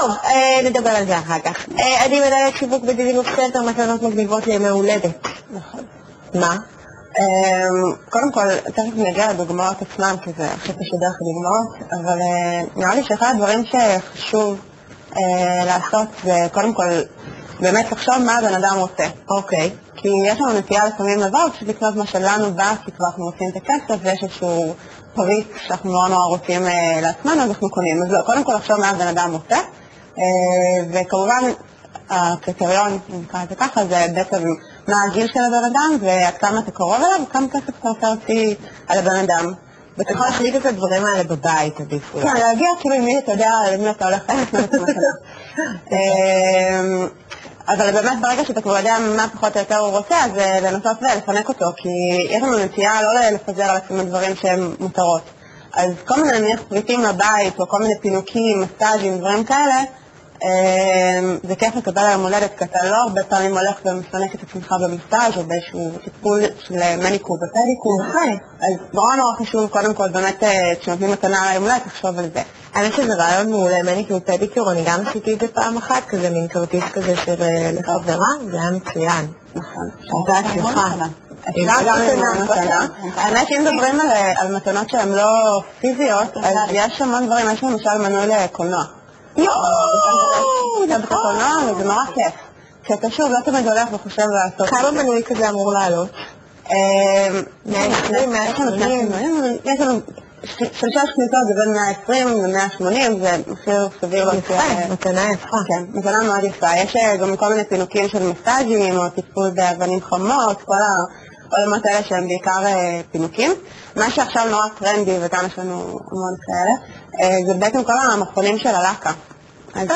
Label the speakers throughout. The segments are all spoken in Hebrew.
Speaker 1: טוב, נדבר על זה אחר כך. אני מנהלת שיווק בדיזינגוף סנטר, מתנות מגניבות לימי הולדת.
Speaker 2: נכון.
Speaker 1: מה?
Speaker 2: קודם כל, תכף נגיע לדוגמאות עצמם, כי זה הכי פשוט דרך הדוגמאות, אבל נראה לי שאחד הדברים שחשוב לעשות זה קודם כל באמת לחשוב מה הבן אדם רוצה.
Speaker 1: אוקיי.
Speaker 2: כי יש לנו נטייה לפעמים לבוא, פשוט לקנות מה שלנו בא, כי כבר אנחנו רוצים את הכסף, ויש איזשהו פריט שאנחנו נורא רוצים לעצמנו, אז אנחנו קונים. אז לא, קודם כל לחשוב מה הבן אדם רוצה, וכמובן הקריטריון, נקרא את זה ככה, זה בעצם מה הגיל של הבן אדם, ועד כמה אתה קרוב אליו, וכמה כסף אתה רוצה להוציא על הבן אדם.
Speaker 1: ואתה יכול להחליט את הדברים האלה בבית, עדיף אולי.
Speaker 2: כן, להגיע כאילו עם מי אתה יודע, למי אתה הולך לקנות את המתנה. אבל באמת ברגע שאתה כבר יודע מה פחות או יותר הוא רוצה, אז לנסות ולפנק אותו, כי יש לנו נטייה לא לפזר על עצמם דברים שהם מותרות. אז כל מיני נניח פריטים לבית, או כל מיני פינוקים, מסאז'ים, דברים כאלה, זה כיף לקבל על המולדת, כי אתה לא הרבה פעמים הולך ומפנק את עצמך במסאז' או באיזשהו טיפול של מניקור ופדיקור. אז נורא חשוב קודם כל באמת כשנותנים מתנה על המולדת, תחשוב על זה.
Speaker 1: האמת שזה רעיון מעולה, מניקור ופדיקור, אני גם עשיתי את זה פעם אחת, כזה מין כרטיס כזה של לחברה, זה היה מצוין.
Speaker 2: נכון.
Speaker 1: זה הצלחה.
Speaker 2: אפשר גם עם מתנה. האמת שאם מדברים על מתנות שהן לא פיזיות, אז יש המון דברים, יש למשל מנוי לקולנוע.
Speaker 1: יואו,
Speaker 2: זה בקולנוע, וזה נורא כיף. כי אתה שוב לא תמיד הולך וחושב לעשות.
Speaker 1: כמה מנוי כזה אמור לעלות? 120, 180?
Speaker 2: יש לנו 3 כניסות, זה בין 120 ל-180, זה מחיר סביר לא יפה.
Speaker 1: מתנה יפה.
Speaker 2: כן, מתנה מאוד יפה. יש גם כל מיני פינוקים של מסאז'ים, או טיפול באבנים חמות, כל העולמות האלה שהם בעיקר פינוקים. מה שעכשיו נורא טרנדי, וגם יש לנו המון כאלה, זה בעצם כל המכונים של הלקה. אז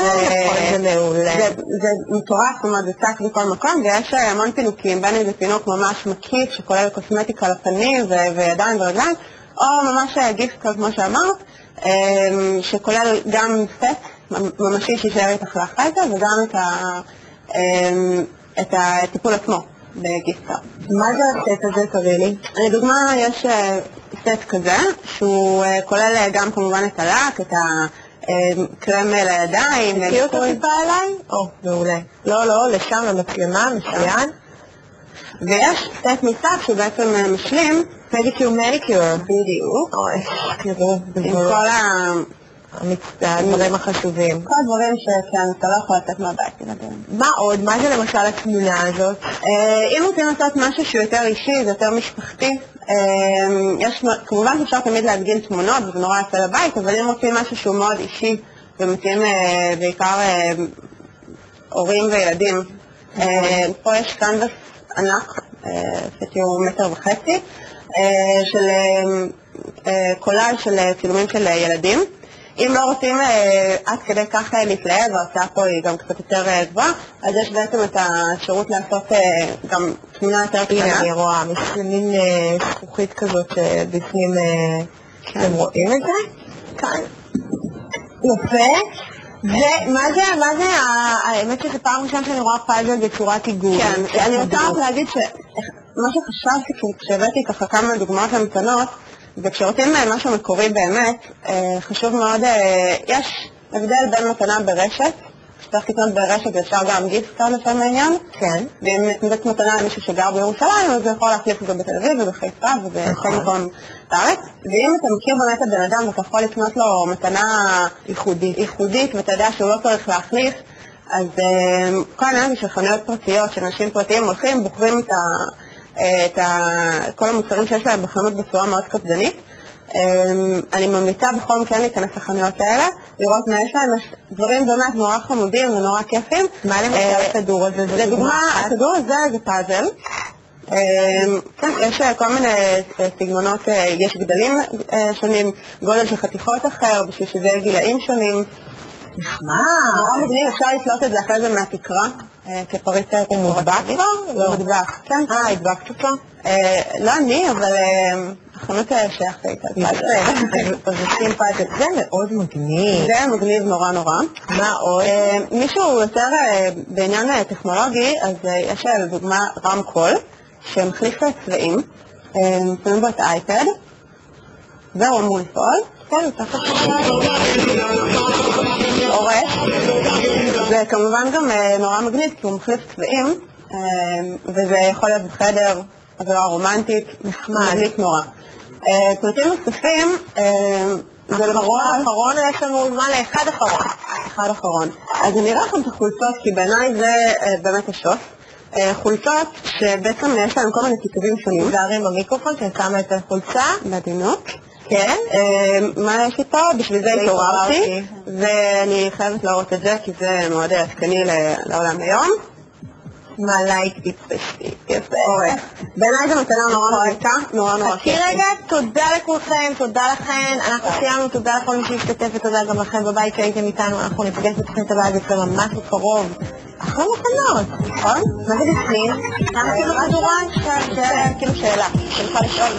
Speaker 2: זה מטורף, זאת אומרת, זה צק בכל מקום, ויש המון פינוקים, בין אם זה פינוק ממש מקיף, שכולל קוסמטיקה לפנים וידיים ורגליים, או ממש גיפט, כמו שאמרת, שכולל גם סט ממשי שישאר איתך לאחרי זה, וגם את הטיפול עצמו בגיפט.
Speaker 1: מה זה הסט הזה, תראי לי?
Speaker 2: לדוגמה, יש סט כזה, שהוא כולל גם כמובן את הלק, את הקרם לידיים.
Speaker 1: תקראי אותו טיפה אליי? או, מעולה. לא, לשם למצלמה, מצוין.
Speaker 2: ויש סט מסך שבעצם משלים
Speaker 1: פדיקיור מניקיור.
Speaker 2: בדיוק.
Speaker 1: אוי, תראו,
Speaker 2: עם כל
Speaker 1: הדברים החשובים.
Speaker 2: כל הדברים שאתה לא יכול לצאת מהבית.
Speaker 1: מה עוד? מה זה למשל התמונה הזאת?
Speaker 2: אם רוצים לעשות משהו שהוא יותר אישי, זה יותר משפחתי, כמובן שאפשר תמיד להדגים תמונות, וזה נורא יפה לבית, אבל אם רוצים משהו שהוא מאוד אישי, ומתאים בעיקר הורים וילדים, פה יש קנבס ענק, שהוא 1.5 מטר, של קולאז' של צילומים של ילדים. אם לא רוצים עד כדי כך להתלהב, וההוצאה פה היא גם קצת יותר גבוהה, אז יש בעצם את האפשרות לעשות גם תמונה יותר קטנה.
Speaker 1: הנה, אני רואה, מין זכוכית כזאת שבפנים, אתם רואים את זה? כאן. יפה. ומה זה, האמת שזה פעם ראשונה שאני רואה פאזל בצורת עיגול.
Speaker 2: כן, אני רוצה רק להגיד שמה שחשבתי כשהבאתי ככה כמה דוגמאות למתנות, וכשרוצים משהו מקורי באמת, חשוב מאוד, יש הבדל בין מתנה ברשת, שצריך לקנות ברשת ואפשר גם גיפט קארד לפעמים העניין,
Speaker 1: כן.
Speaker 2: ואם נתנת מתנה למישהו שגר בירושלים, אז זה יכול להחליף את זה בתל אביב ובחיפה ובכל מקום בארץ. ואם אתה מכיר באמת את הבן אדם ואתה יכול לקנות לו מתנה ייחודית ואתה יודע שהוא לא צריך להחליף, אז כל העניין של חנויות פרטיות, שאנשים פרטיים הולכים, בוחרים את כל המוצרים שיש להם בחנות בצורה מאוד קפדנית. אני ממליצה בכל מקרה להיכנס לחנויות האלה, לראות מה יש להם, יש דברים באמת נורא חמודים ונורא כיפים.
Speaker 1: מה למשל הכדור הזה?
Speaker 2: לדוגמה, הכדור הזה זה פאזל. כן, יש כל מיני סגנונות, יש גדלים שונים, גודל של חתיכות אחר, בשביל שזה גילאים שונים. נורא מגניב, אפשר לתלות את זה אחרי זה מהתקרה, כפריט מודבק כבר? לא. מודבק, כן.
Speaker 1: הדבקת אותו?
Speaker 2: לא אני, אבל החנות שייכת איתה.
Speaker 1: זה מאוד מגניב.
Speaker 2: זה מגניב נורא.
Speaker 1: מה עוד?
Speaker 2: מישהו יותר בעניין טכנולוגי, אז יש לדוגמה רמקול, שמחליף צבעים, שמים בו את האייפד, והוא אמור לפעול. כן, תחת עורך. וכמובן גם נורא מגניב, כי הוא מחליף צבעים, וזה יכול להיות בחדר, עבירה רומנטית, מדליק נורא. פרטים נוספים,
Speaker 1: זה האחרון, יש לנו זמן לאחד אחרון.
Speaker 2: אחד אחרון. אז אני אראה לכם את החולצות, כי בעיניי זה באמת השוס. חולצות שבעצם יש להם כל מיני כיתובים שונים.
Speaker 1: זהרים במיקרופון, ששמה את החולצה.
Speaker 2: בעדינות.
Speaker 1: כן.
Speaker 2: מה יש לי פה? בשביל זה התעוררתי. ואני חייבת להראות את זה, כי זה מאוד עדכני לעולם היום.
Speaker 1: מה לייק תתפשתי.
Speaker 2: יפה. בעיניי זה מתנה נורא מזיקה, נורא נורא.
Speaker 1: חכי רגע, תודה לכולכם, תודה לכם. אנחנו סיימנו, תודה לכל מי שהשתתף ותודה גם לכם בבית שהייתם איתנו. אנחנו נפגש בתוכנית הבאה בצל ממש בקרוב. אחרי מתנות, נכון? מה זה בפנים?
Speaker 2: למה כאילו כדורן? זה כאילו שאלה. שלך לשאול.